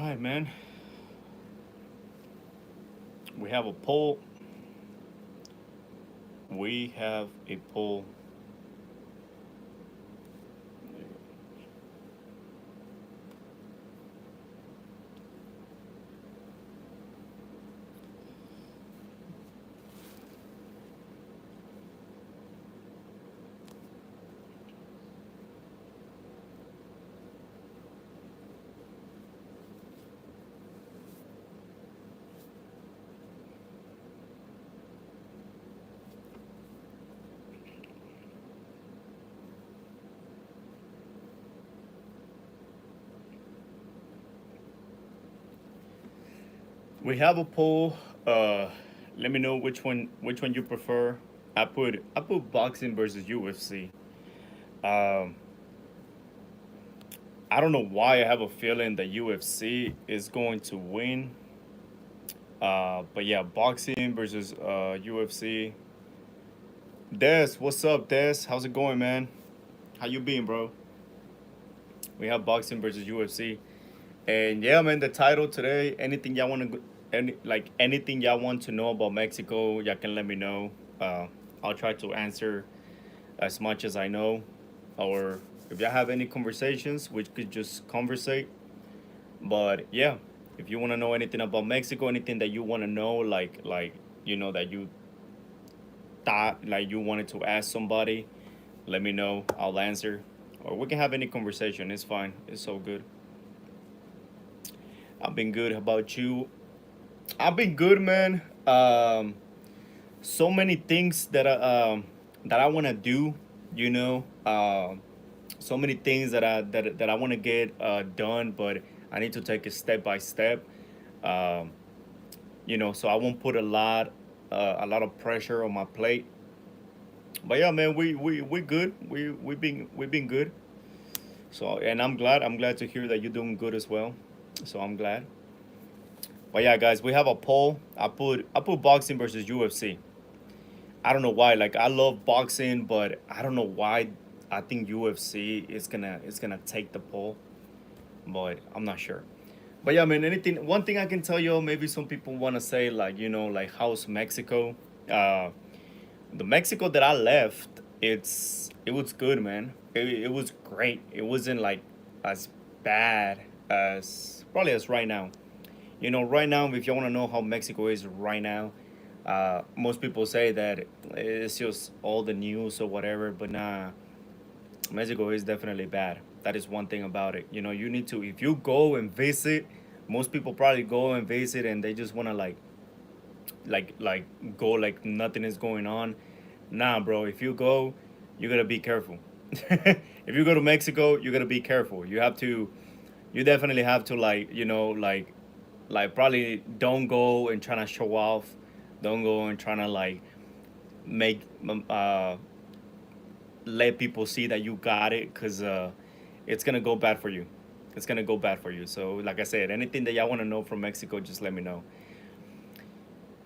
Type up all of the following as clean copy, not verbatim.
right, man. We have a poll. We have a poll. We have a poll. Uh, Let me know which one you prefer. I put boxing versus UFC. Um, I don't know why I have a feeling that UFC is going to win. But yeah, boxing versus UFC. Des, what's up, Des? How's it going, man? How you been, bro? We have boxing versus UFC. And yeah, man, the title today. Anything y'all want to, anything y'all want to know about Mexico, y'all can let me know. I'll try to answer as much as I know, or if y'all have any conversations, we could just conversate. But yeah, if you want to know anything about Mexico, anything that you want to know, that you thought like you wanted to ask somebody, let me know. I'll answer, or we can have any conversation. It's fine. It's so good. I've been good. How about you? I've been good, man. So many things that I want to do. You know, so many things that I want to get done, but I need to take it step by step. Um, so I won't put a lot of pressure on my plate. But yeah, man, we good. We been good. So and I'm glad to hear that you're doing good as well. So I'm glad. But yeah, guys, we have a poll. I put boxing versus UFC. I don't know why. Like I love boxing, but I don't know why. I think UFC is gonna take the poll, but I'm not sure. But yeah, man. Anything. One thing I can tell you, maybe some people want to say like like how's Mexico? Uh, the Mexico that I left, it was good, man. It was great. It wasn't like as bad as probably as right now. Right now, if you want to know how Mexico is right now, most people say that it's just all the news or whatever, but nah, Mexico is definitely bad. That is one thing about it. You need to, if you go and visit, most people probably go and visit and they just want to like go like nothing is going on. Nah, bro, if you go, you gotta be careful. If you go to Mexico, you gotta be careful. You definitely have to like probably don't go and trying to show off. Don't go and trying to like make let people see that you got it, because it's gonna go bad for you. It's gonna go bad for you. So like I said, anything that y'all want to know from Mexico, just let me know.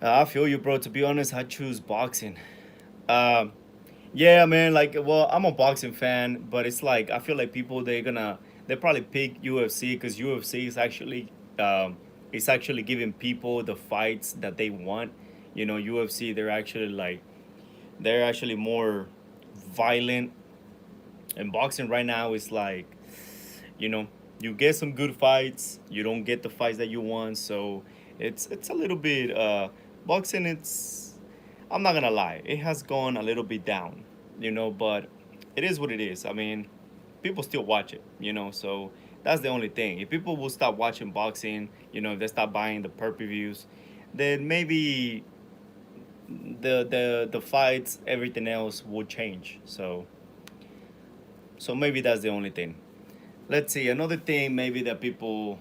I feel you, bro. To be honest, I choose boxing. Um, yeah, man. Like, well, I'm a boxing fan, but it's like I feel like people they probably pick UFC because UFC is um, actually giving people the fights that they want. UFC they're actually more violent, and boxing right now is like, you know you get some good fights, you don't get the fights that you want, so it's a little bit boxing. I'm not gonna lie, it has gone a little bit down, but it is what it is. I mean, people still watch it, so that's the only thing. If people will stop watching boxing, if they stop buying the pay-per-views, then maybe the fights, everything else will change. So maybe that's the only thing. Let's see, another thing maybe that people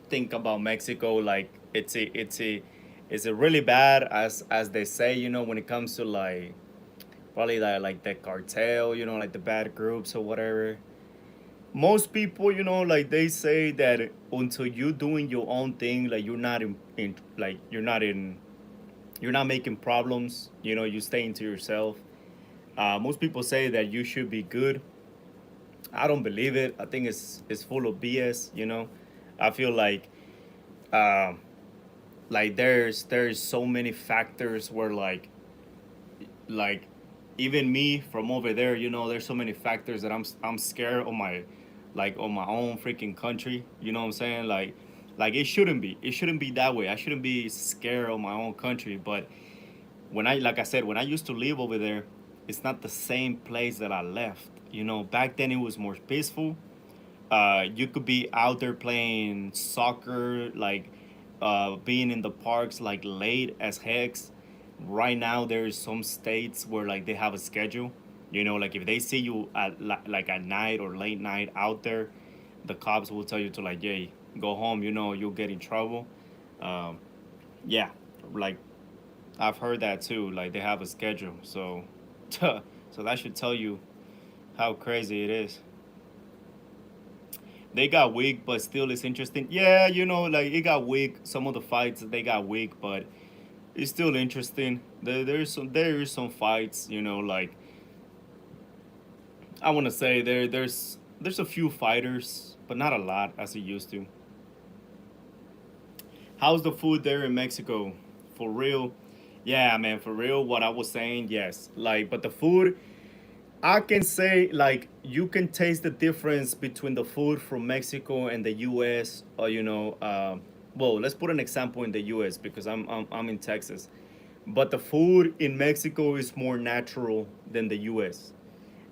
think about Mexico, like is it really bad as they say, when it comes to like probably like the cartel, like the bad groups or whatever. Most people, like they say that until you doing your own thing, like you're not making problems, you staying to yourself. Most people say that you should be good. I don't believe it. I think it's full of BS. I feel um there's so many factors where like even me from over there, there's so many factors that I'm scared on my own freaking country. You know what I'm saying? Like it shouldn't be that way. I shouldn't be scared of my own country. But like I said, when I used to live over there, it's not the same place that I left. Back then it was more peaceful. You could be out there playing soccer, being in the parks like late as heck. Right now, there's some states where like they have a schedule. Like if they see you like at night or late night out there, the cops will tell you to like, hey, go home. You'll get in trouble. Um, yeah, like I've heard that too. Like they have a schedule, so so that should tell you how crazy it is. They got weak, but still it's interesting. Yeah, like it got weak. Some of the fights they got weak, but it's still interesting. There is some fights, like I want to say there's a few fighters, but not a lot as it used to. How's the food there in Mexico? For real? Yeah, man, for real. What I was saying, yes. But the food, I can say you can taste the difference between the food from Mexico and the U.S. Or well, let's put an example in the U.S. because I'm in Texas, but the food in Mexico is more natural than the U.S.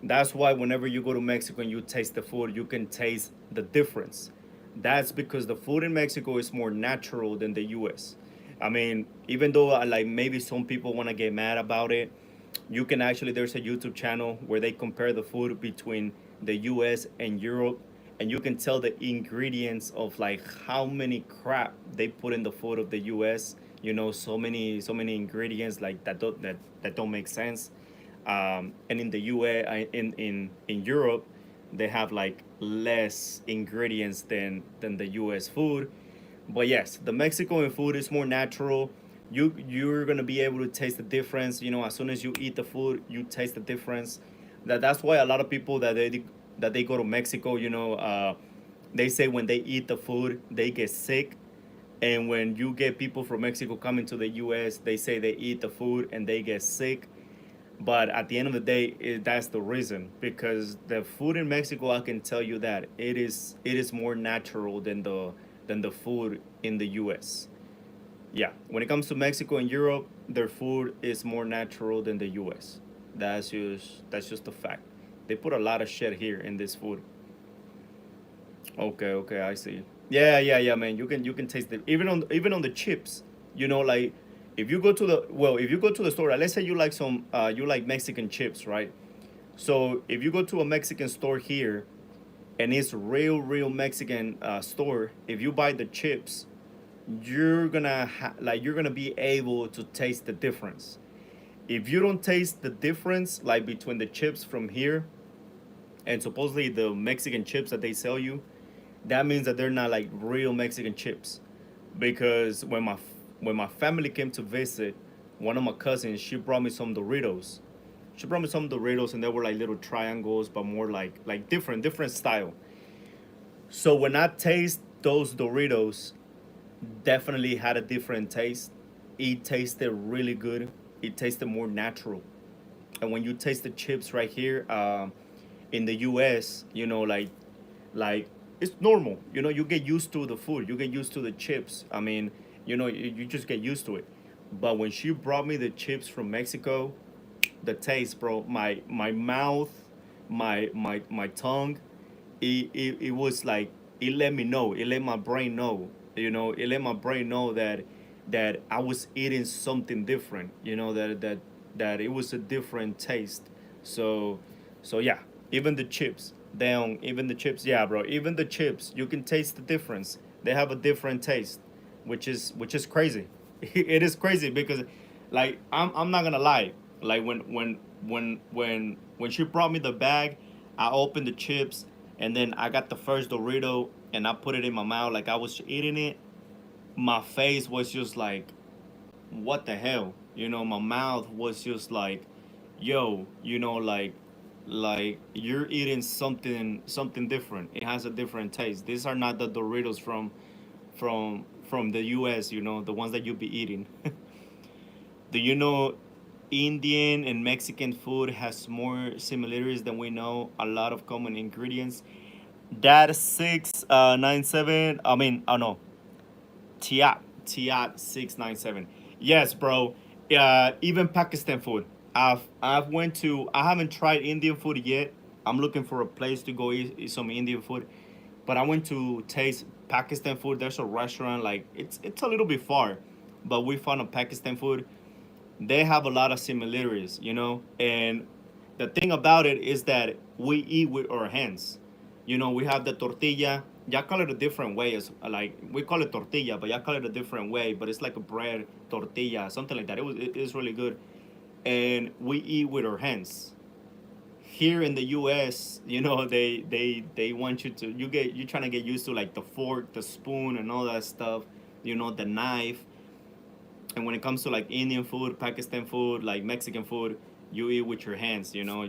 That's why whenever you go to Mexico and you taste the food, you can taste the difference. That's because the food in Mexico is more natural than the U.S. I mean, even though like maybe some people want to get mad about it, you can actually there's a YouTube channel where they compare the food between the US and Europe, and you can tell the ingredients of like how many crap they put in the food of the US. So many ingredients like that don't make sense. And in the US, in Europe, they have like less ingredients than the US food. But yes, the Mexican food is more natural. You're gonna be able to taste the difference. As soon as you eat the food, you taste the difference. That's why a lot of people that they go to Mexico, they say when they eat the food, they get sick. And when you get people from Mexico coming to the U.S., they say they eat the food and they get sick. But at the end of the day, that's the reason because the food in Mexico, I can tell you that it is more natural than the food in the U.S. Yeah, when it comes to Mexico and Europe, their food is more natural than the U.S. That's just a fact. They put a lot of shit here in this food. Okay, okay, I see. Yeah, yeah, yeah, man. You can taste it even on the chips. Like if you go to the store, let's say you like Mexican chips, right? So if you go to a Mexican store here and it's real Mexican store, if you buy the chips, you're gonna be able to taste the difference. If you don't taste the difference like between the chips from here and supposedly the Mexican chips that they sell you, that means that they're not like real Mexican chips. Because when my family came to visit, one of my cousins, she brought me some Doritos. She brought me some Doritos and they were like little triangles, but more like different style. So when I taste those Doritos, definitely had a different taste. It tasted really good. It tasted more natural. And when you taste the chips right here, in the U.S., like it's normal. You get used to the food. You get used to the chips. I mean, you just get used to it. But when she brought me the chips from Mexico, the taste, bro, my mouth, my tongue, it was like it let me know. It let my brain know. It let my brain know that I was eating something different. That it was a different taste. So so yeah, even the chips, even the chips, yeah, bro. Even the chips, you can taste the difference. They have a different taste, which is crazy. It is crazy because, like, I'm not gonna lie. Like when she brought me the bag, I opened the chips and then I got the first Dorito and I put it in my mouth like I was eating it. My face was just like, what the hell? My mouth was just like, yo, like like you're eating something different. It has a different taste. These are not the Doritos from the US, you know, the ones that you'll be eating. Do you know Indian and Mexican food has more similarities than we know? A lot of common ingredients. That 697. I mean, oh no, Tiat 697. Yes, bro. Even Pakistan food. I haven't tried Indian food yet. I'm looking for a place to go eat some Indian food, but I went to taste Pakistan food. There's a restaurant like it's a little bit far, but we found a Pakistan food. They have a lot of similarities, you know. And the thing about it is that we eat with our hands. You know, we have the tortilla. Y'all call it a different way. As like we call it tortilla, but y'all call it a different way. But it's like a bread tortilla, something like that. It's really good, and we eat with our hands. Here in the U.S., you know, they want you to you're trying to get used to like the fork, the spoon, and all that stuff. You know, the knife. And when it comes to like Indian food, Pakistan food, like Mexican food, you eat with your hands. You know,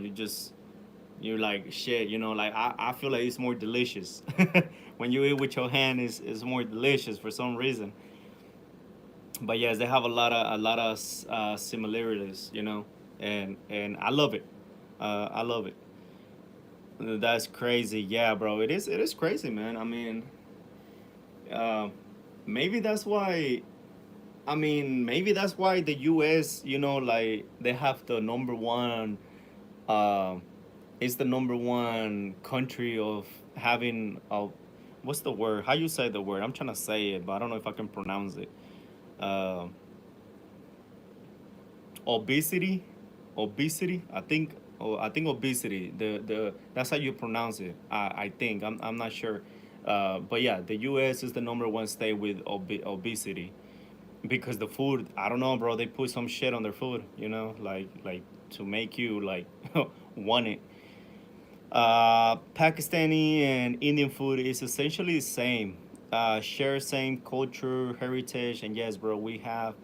you're like shit. You know, like I feel like it's more delicious when you eat with your hand. Is more delicious for some reason. But yes, they have a lot of similarities. You know, and I love it. I love it. That's crazy. Yeah, bro. It is crazy, man. I mean, uh, maybe that's why maybe that's why the U.S. You know, like they have the number one. Uh, it's the number one country of having what's the word? How you say the word? I'm trying to say it, but I don't know if I can pronounce it. Uh, obesity, obesity. I think obesity. The that's how you pronounce it. I think I'm not sure. But yeah, the U.S. is the number one state with obesity because the food, I don't know, bro, they put some shit on their food, you know, like to make you like want it. Pakistani and Indian food is essentially the same. Share same culture, heritage, and yes, bro, we have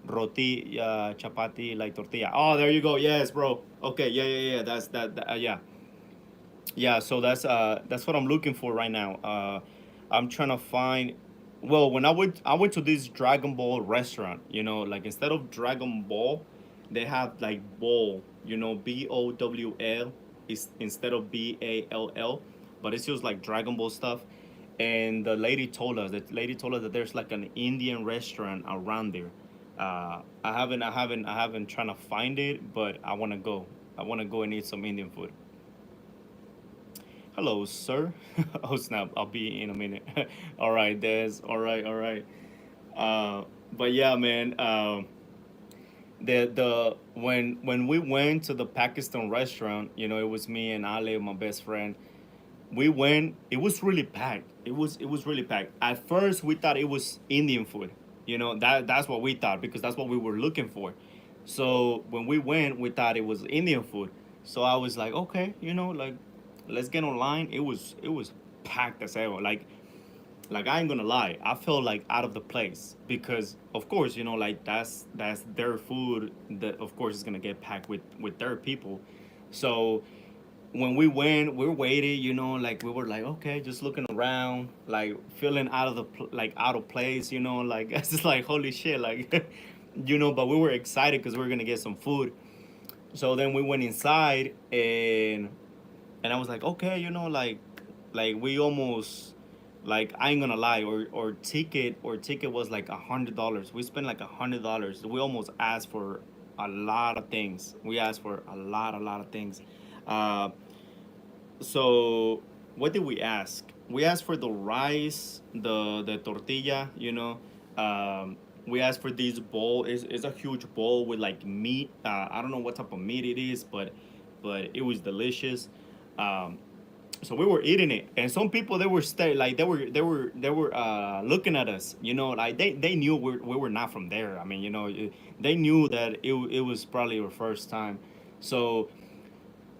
roti, chapati, like tortilla. Oh, there you go. Yes, bro. Okay, yeah. Yeah, yeah. So that's what I'm looking for right now. I'm trying to find. Well, when I went to this Dragon Ball restaurant. You know, like instead of Dragon Ball, they have like bowl. You know, BOWL is instead of BALL, but it's just like Dragon Ball stuff. And the lady told us that there's like an Indian restaurant around there. I haven't trying to find it, but I want to go. I want to go and eat some Indian food. Hello, sir. Oh snap! I'll be in a minute. All right, Des. All right, all right. Uh, but yeah, man. The when we went to the Pakistan restaurant, you know, it was me and Ale, my best friend. We went. It was really packed. It was really packed. At first, we thought it was Indian food. You know, that's what we thought because that's what we were looking for. So when we went, we thought it was Indian food. So I was like, okay, you know, like let's get online. It was packed as hell. Like I ain't gonna lie, I felt like out of the place because of course, you know, like that's their food that of course is gonna get packed with their people. So when we went, we waited, you know, like we were like, okay, just looking around, like feeling like out of place, you know, like it's just like holy shit, like you know, but we were excited because we were gonna get some food. So then we went inside and I was like, okay, you know, like we almost like I ain't gonna lie, or ticket was like $100. We spent like $100. We almost asked for a lot of things. We asked for a lot of things. Uh, so what did we ask? We asked for the rice, the tortilla, you know. We asked for this bowl. It's a huge bowl with like meat. I don't know what type of meat it is, but it was delicious. Um, so we were eating it, and some people they were like they were looking at us, you know, like they knew we were not from there. I mean, you know, they knew that it was probably our first time. So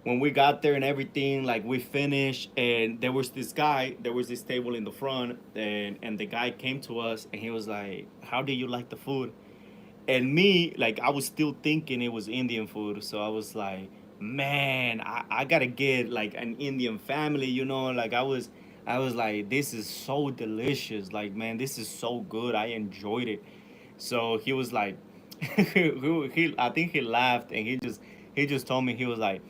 when we got there and everything, like we finished, and there was this table in the front, and the guy came to us and he was like, "How do you like the food?" And me, like I was still thinking it was Indian food, so I was like, man, I gotta get like an Indian family, you know, like I was like, this is so delicious. Like, man, this is so good. I enjoyed it. So he was like, I think he laughed and he just told me, he was like,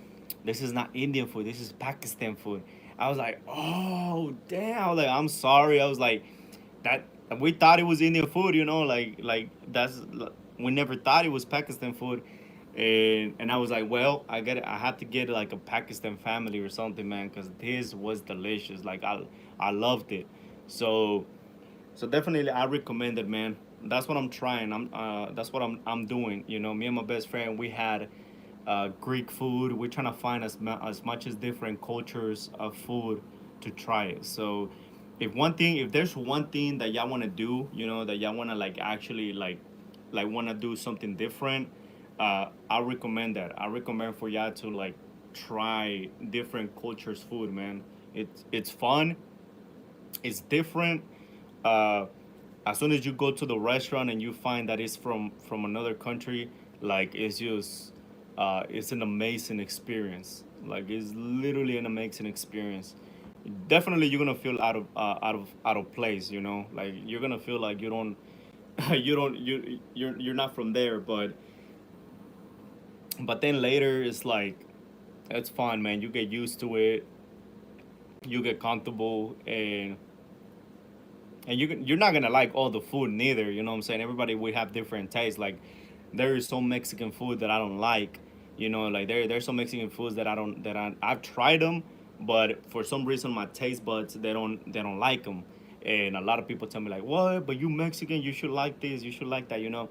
this is not Indian food. This is Pakistan food. I was like, oh damn. I was like, I'm sorry. I was like, that we thought it was Indian food, you know, like that's we never thought it was Pakistan food. And I was like, well, I had to get like a Pakistan family or something, man, because this was delicious. Like I loved it. So so definitely I recommend it, man. That's what I'm trying. That's what I'm doing. You know, me and my best friend, we had Greek food. We're trying to find as much as different cultures of food to try it. So if there's one thing that y'all want to do, you know, that y'all want to like actually like want to do something different, I recommend that. I recommend for y'all to like try different cultures food, man. It's fun, it's different. uh as soon as you go to the restaurant and you find that it's from another country, like it's just it's an amazing experience. Like it's literally an amazing experience. Definitely you're gonna feel out of place, you know, like you're gonna feel like you don't you're not from there, but then later it's like it's fun, man. You get used to it, you get comfortable, and you're not gonna like all the food neither. You know what I'm saying? Everybody we have different tastes. Like there is some Mexican food that I don't like. You know, like there's some Mexican foods that I don't I've tried them, but for some reason my taste buds they don't like them. And a lot of people tell me like, what? But you Mexican, you should like this, you should like that. You know,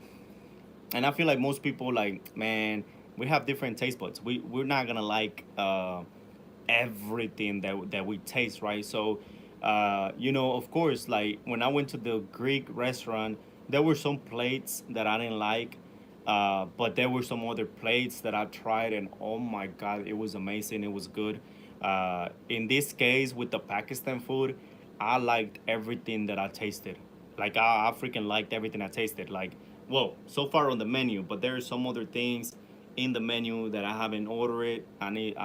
and I feel like most people like, man, we have different taste buds. We're not gonna like everything that we taste, right? So, you know, of course, like when I went to the Greek restaurant, there were some plates that I didn't like, but there were some other plates that I tried, and oh my god, it was amazing. It was good. In this case, with the Pakistan food, I liked everything that I tasted. Like I freaking liked everything I tasted. Like, well, so far on the menu, but there are some other things in the menu that I haven't ordered it. I need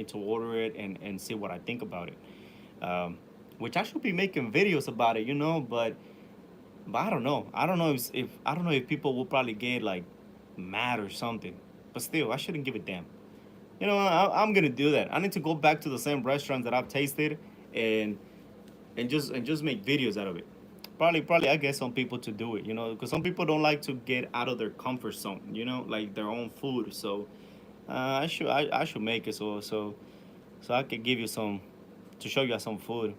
to order it and see what I think about it. Which I should be making videos about it, you know, but I don't know. I don't know if I don't know if people will probably get like mad or something. But still, I shouldn't give a damn. You know, I'm gonna do that. I need to go back to the same restaurants that I've tasted and and just make videos out of it. Probably I get some people to do it, you know, because some people don't like to get out of their comfort zone, you know, like their own food. So I should make it so I could give you some to show you some food.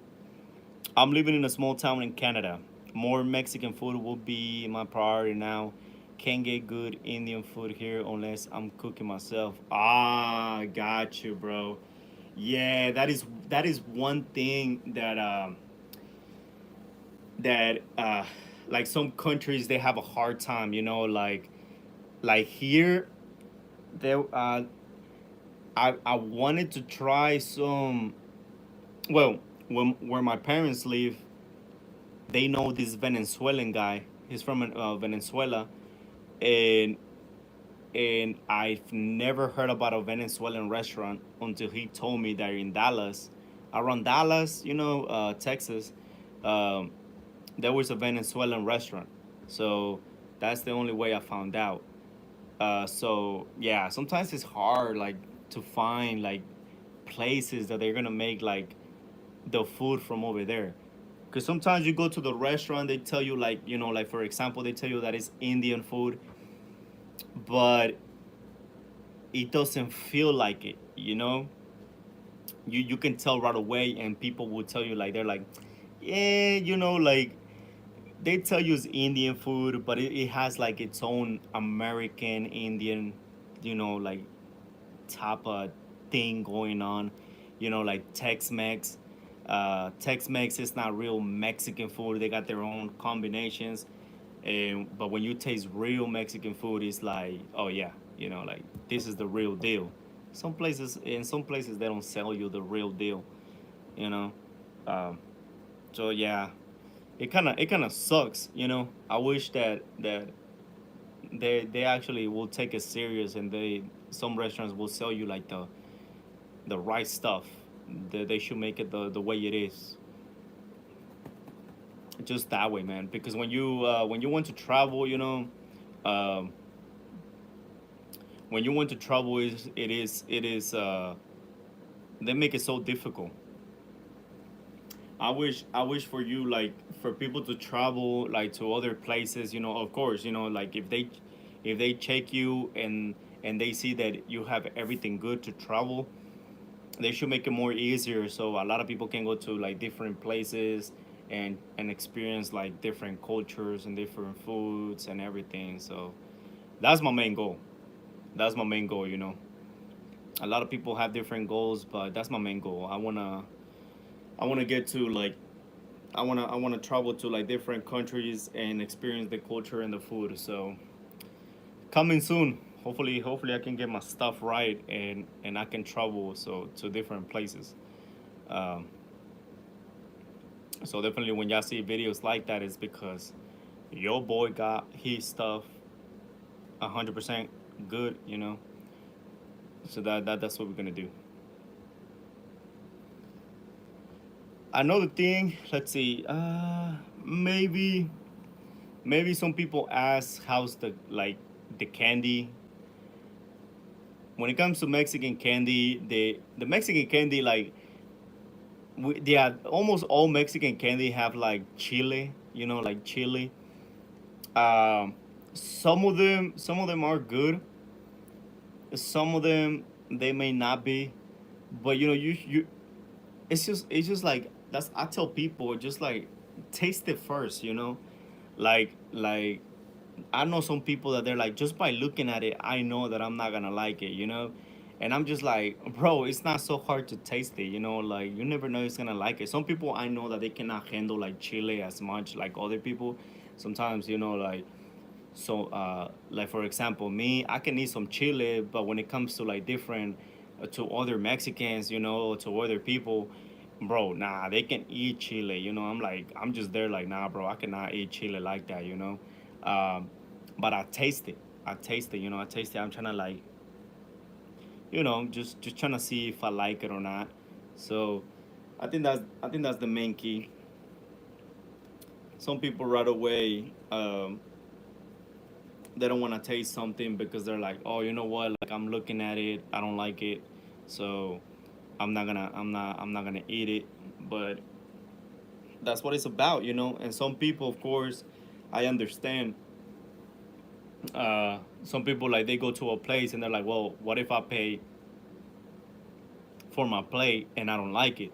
I'm living in a small town in Canada. More Mexican food will be my priority now. Can't get good Indian food here unless I'm cooking myself. Ah, got you, bro. Yeah, that is one thing that that like some countries they have a hard time, you know, like here there I wanted to try some, well, when where my parents live, they know this Venezuelan guy. He's from Venezuela, and I've never heard about a Venezuelan restaurant until he told me that in Dallas, around Dallas, you know, Texas, um, there was a Venezuelan restaurant. So that's the only way I found out. So yeah, sometimes it's hard like to find like places that they're gonna make like the food from over there. Because sometimes you go to the restaurant, they tell you like, you know, like for example, they tell you that it's Indian food, but it doesn't feel like it. You know, you can tell right away, and people will tell you like they're like, yeah, you know, like they tell you it's Indian food, but it has like its own American Indian, you know, like type of thing going on, you know, like Tex-Mex. Tex-Mex is not real Mexican food. They got their own combinations, and but when you taste real Mexican food, it's like, oh yeah, you know, like this is the real deal. Some places they don't sell you the real deal, you know. Um, so yeah, it kind of sucks, you know. I wish that they actually will take it serious, and they some restaurants will sell you like the right stuff. They should make it the way it is, just that way, man. Because when you want to travel, um, when you want to travel, it is they make it so difficult. I wish for you, like, for people to travel like to other places. Of course, like if they check you and they see that you have everything good to travel, they should make it more easier so a lot of people can go to like different places and experience like different cultures and different foods and everything. So that's my main goal. That's my main goal. A lot of people have different goals, but that's my main goal. I wanna get to like I wanna travel to like different countries and experience the culture and the food. So coming soon. Hopefully I can get my stuff right and I can travel so to different places. Um, so definitely when y'all see videos like that, it's because your boy got his stuff 100% good. So that's what we're gonna do. Another thing, let's see. Maybe some people ask how's the candy. When it comes to Mexican candy, the Mexican candy, like, yeah, almost all Mexican candy have like chile. Like chili. Um, some of them are good. Some of them they may not be, but you it's just like that's I tell people just like taste it first. Like I know some people that they're like, just by looking at it, I know that I'm not gonna like it. And I'm just like, bro, it's not so hard to taste it. Like, you never know it's gonna like it. Some people I know that they cannot handle like chili as much like other people. Sometimes, like, so like for example, me, I can eat some chili, but when it comes to like different to other Mexicans, to other people, bro, nah, they can eat chili. I'm just there like, nah, bro, I cannot eat chili like that. Um, but I taste it. I taste it. I taste it. I'm trying to like, just trying to see if I like it or not. So I think that's the main key. Some people right away, they don't want to taste something because they're like, oh, you know what? Like, I'm looking at it, I don't like it, so I'm not gonna eat it. But that's what it's about. And some people, of course, I understand. Some people, like, they go to a place and they're like, well, what if I pay for my plate and I don't like it?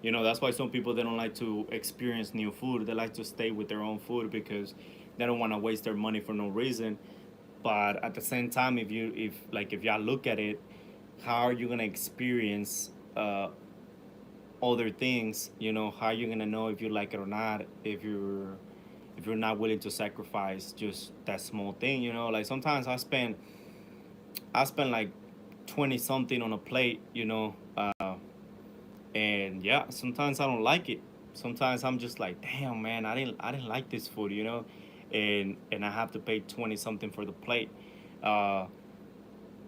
That's why some people, they don't like to experience new food. They like to stay with their own food because they don't want to waste their money for no reason. But at the same time, if y'all look at it, how are you gonna experience other things? How are you gonna know if you like it or not if you're not willing to sacrifice just that small thing? Like, sometimes I spend like 20 something on a plate. And yeah, sometimes I don't like it. Sometimes I'm just like, damn, man, I didn't like this food. And I have to pay 20 something for the plate. uh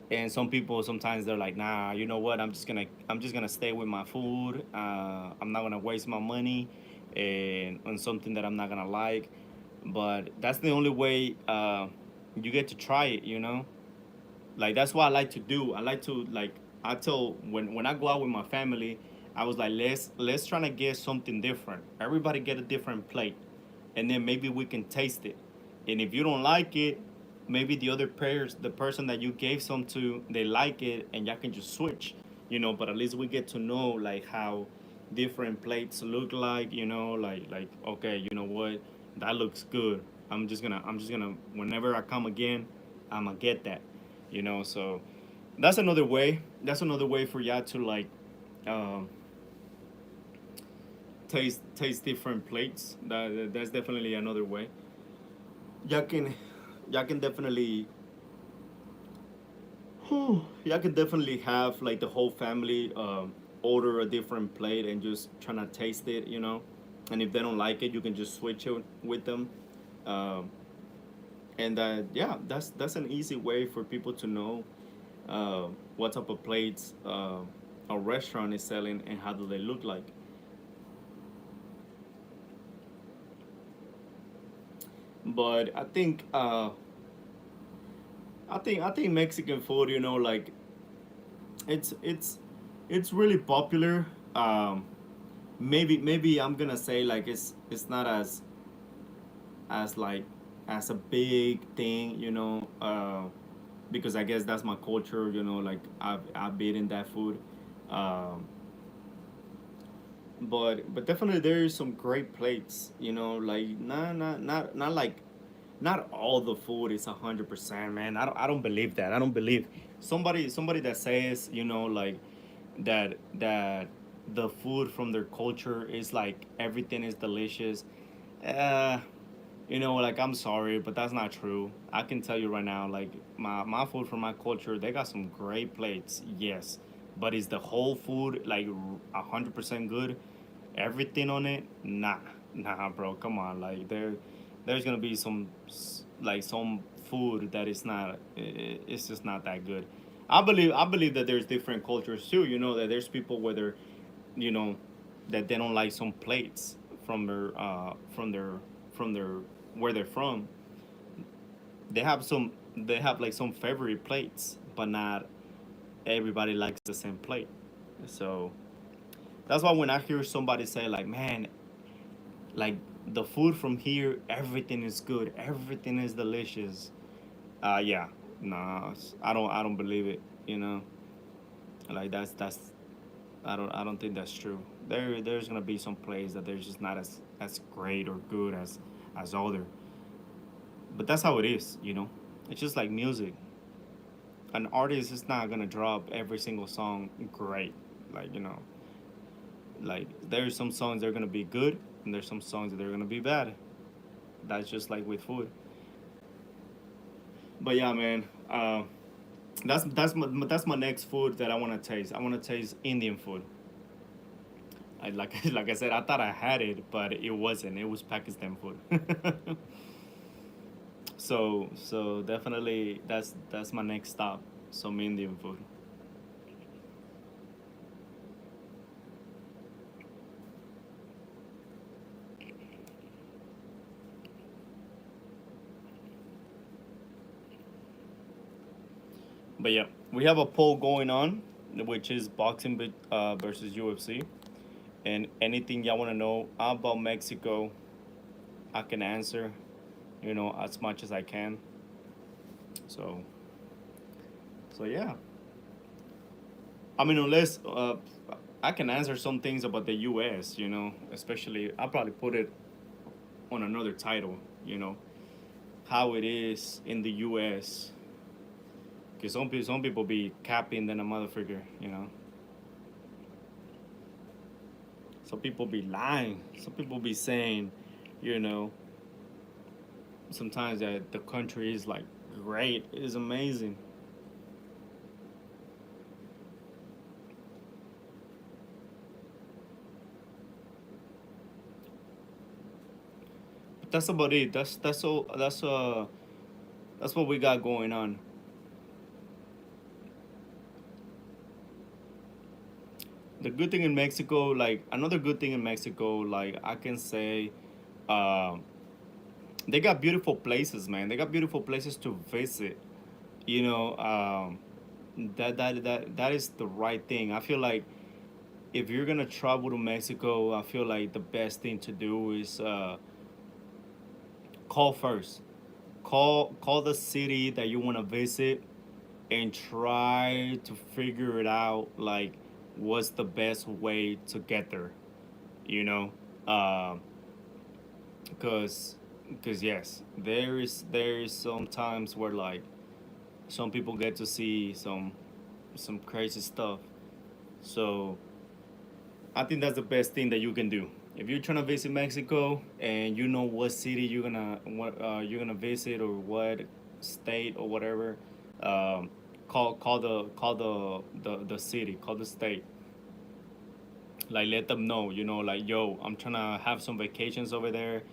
and some people, sometimes they're like, nah, you know what, I'm just gonna stay with my food. I'm not gonna waste my money and on something that I'm not gonna like. But that's the only way you get to try it. Like, that's what I like to do. I like to, like, I tell, when I go out with my family, I was like, let's try to get something different. Everybody get a different plate, and then maybe we can taste it. And if you don't like it, maybe the person that you gave some to, they like it, and y'all can just switch. But at least we get to know like how different plates look like. Like, okay, you know what, that looks good. I'm just gonna whenever I come again, I'm gonna get that. So that's another way for y'all to like um, taste different plates. That's definitely another way. Y'all can y'all can definitely y'all can definitely have like the whole family order a different plate and just trying to taste it. And if they don't like it, you can just switch it with them. Um, And yeah, that's an easy way for people to know what type of plates a restaurant is selling and how do they look like. But I think Mexican food, like it's it's it's really popular. Maybe I'm gonna say like it's not as like as a big thing, because I guess that's my culture, like I've eaten that food. Um, but definitely there is some great plates, like not like not all the food is 100%, man. I don't believe that. I don't believe somebody that says, like that the food from their culture is like everything is delicious. Uh, like I'm sorry, but that's not true. I can tell you right now, like my food from my culture, they got some great plates, yes. But is the whole food like 100% good? Everything on it? Nah, bro. Come on, like there's gonna be like some food that is not. It's just not that good. I believe that there's different cultures too. That there's people where they're, you know, that they don't like some plates from their where they're from. They have like some favorite plates, but not everybody likes the same plate. So that's why when I hear somebody say like, man, like the food from here, everything is good, everything is delicious. Yeah, nah, I don't believe it. Like that's I don't think that's true. There's gonna be some plays that they're just not as great or good as other. But that's how it is. It's just like music. An artist is not gonna drop every single song great. Like like there's some songs that are gonna be good, and there's some songs that are gonna be bad. That's just like with food. But yeah, man. That's my next food that I want to taste. I want to taste Indian food. Like like I said, I thought I had it, but it wasn't. It was Pakistan food. So definitely that's my next stop. Some Indian food. But yeah, we have a poll going on, which is boxing versus UFC. And anything y'all want to know about Mexico, I can answer, as much as I can. So yeah. I mean, unless I can answer some things about the U.S., especially I'll probably put it on another title, how it is in the U.S. Because some people be capping than a motherfucker. Some people be lying. Some people be saying, you know, sometimes that the country is like great, is amazing. But that's about it. That's all. That's what we got going on. The good thing in Mexico, like another good thing in Mexico, like I can say, um, they got beautiful places, man. They got beautiful places to visit. You know, that is the right thing. I feel like if you're gonna travel to Mexico, I feel like the best thing to do is call first. Call the city that you want to visit and try to figure it out. Like, what's the best way to get there? You know, Um because yes, there is some times where like some people get to see some crazy stuff. So I think that's the best thing that you can do. If you're trying to visit Mexico and you know what city you're gonna visit or what state or whatever, um, call the city, call the state. Like let them know, like yo, I'm trying to have some vacations over there.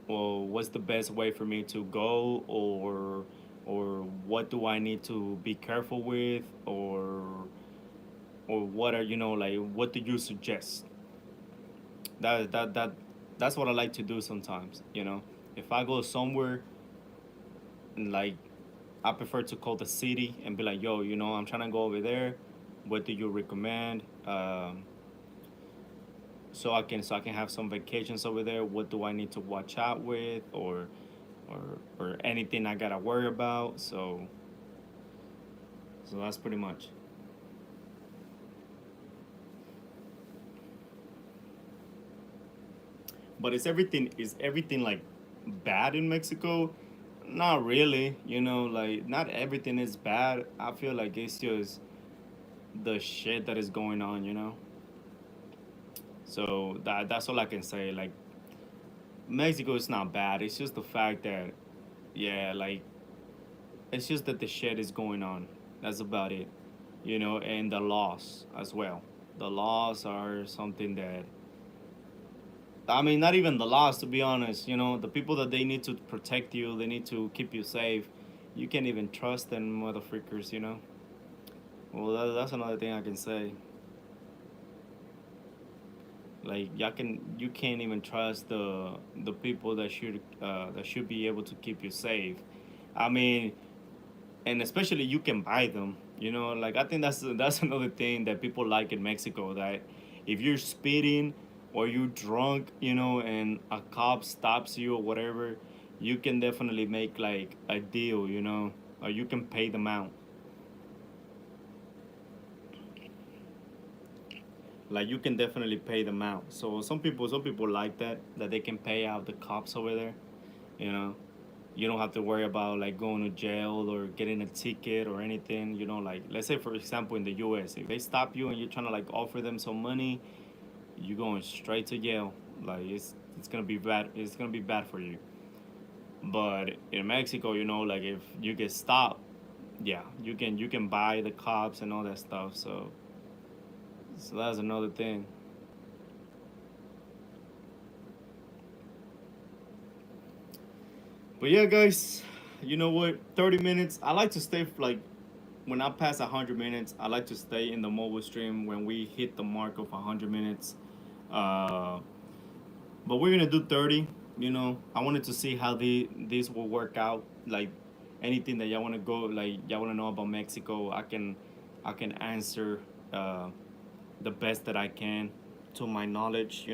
well, what's the best way for me to go, or what do I need to be careful with, or what are, like, what do you suggest? That's what I like to do sometimes. If I go somewhere, like, I prefer to call the city and be like, yo, I'm trying to go over there. What do you recommend? So I can have some vacations over there. What do I need to watch out with, or anything I gotta worry about? So that's pretty much. But is everything like bad in Mexico? Not really. Like, not everything is bad. I feel like it's just the shit that is going on. So that's all I can say. Like, Mexico is not bad. It's just the fact that, yeah, like, it's just that the shit is going on. That's about it. And the laws as well. The laws are something that, I mean, not even the laws, to be honest. The people that they need to protect you, they need to keep you safe. You can't even trust them motherfuckers. Well, that's another thing I can say. Like, you can't even trust the people that should be able to keep you safe. I mean, and especially you can buy them. Like, I think that's another thing that people like in Mexico, that if you're speeding or you're drunk, and a cop stops you or whatever, you can definitely make like a deal, or you can pay them out. Like, you can definitely pay them out. So some people like that they can pay out the cops over there. You know, you don't have to worry about like going to jail or getting a ticket or anything. Like, let's say for example in the U.S., if they stop you and you're trying to like offer them some money, you're going straight to jail. Like, it's gonna be bad. It's gonna be bad for you. But in Mexico, like, if you get stopped, yeah, you can buy the cops and all that stuff. So that's another thing. But yeah, guys, you know what? 30 minutes. I like to stay like, when I pass 100 minutes. I like to stay in the mobile stream when we hit the mark of 100 minutes. Uh, but we're gonna do 30. I wanted to see how this will work out. Like, anything that y'all wanna go, like, y'all wanna know about Mexico, I can answer uh, the best that I can to my knowledge.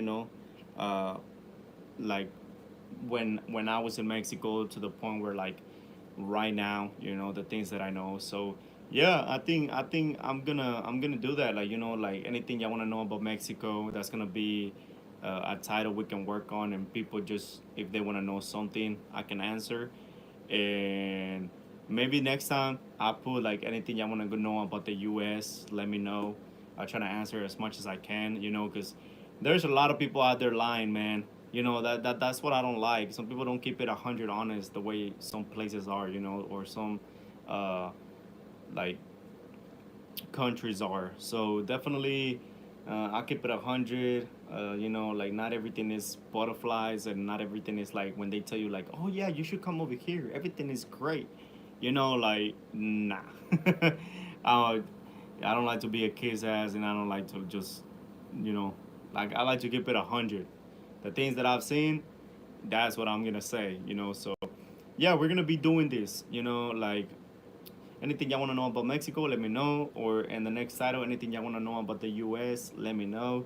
Uh, like, when I was in Mexico, to the point where, like, right now, the things that I know. So yeah, I think I'm gonna do that. Like, like, anything y'all wanna know about Mexico, that's gonna be a title we can work on, and people, just if they wanna know something, I can answer. And maybe next time I put like anything y'all wanna know about the U.S. Let me know. I try to answer as much as I can. Because there's a lot of people out there lying, man. That's what I don't like. Some people don't keep it 100 honest the way some places are. Or some uh, like countries are. So definitely, I keep it 100. Like, not everything is butterflies, and not everything is like when they tell you like, oh yeah, you should come over here. Everything is great. Like, nah. uh, I don't like to be a kiss ass, and I don't like to just, you know, like, I like to keep it 100. The things that I've seen, that's what I'm gonna say. So yeah, we're gonna be doing this. Like, anything y'all want to know about Mexico, let me know. Or in the next title, anything y'all want to know about the U.S., let me know,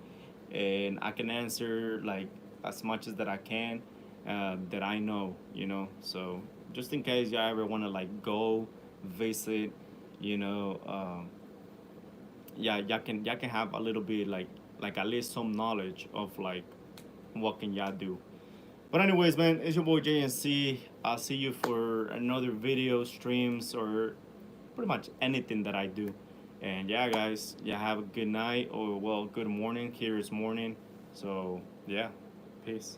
and I can answer like as much as that I can, that I know. So just in case y'all ever want to like go visit, you know, yeah, y'all can have a little bit like at least some knowledge of like what can y'all do. But anyways, man, it's your boy JNC. I'll see you for another video, streams, or pretty much anything that I do. And yeah, guys, yeah, have a good night, or well, good morning. Here is morning. So yeah, peace.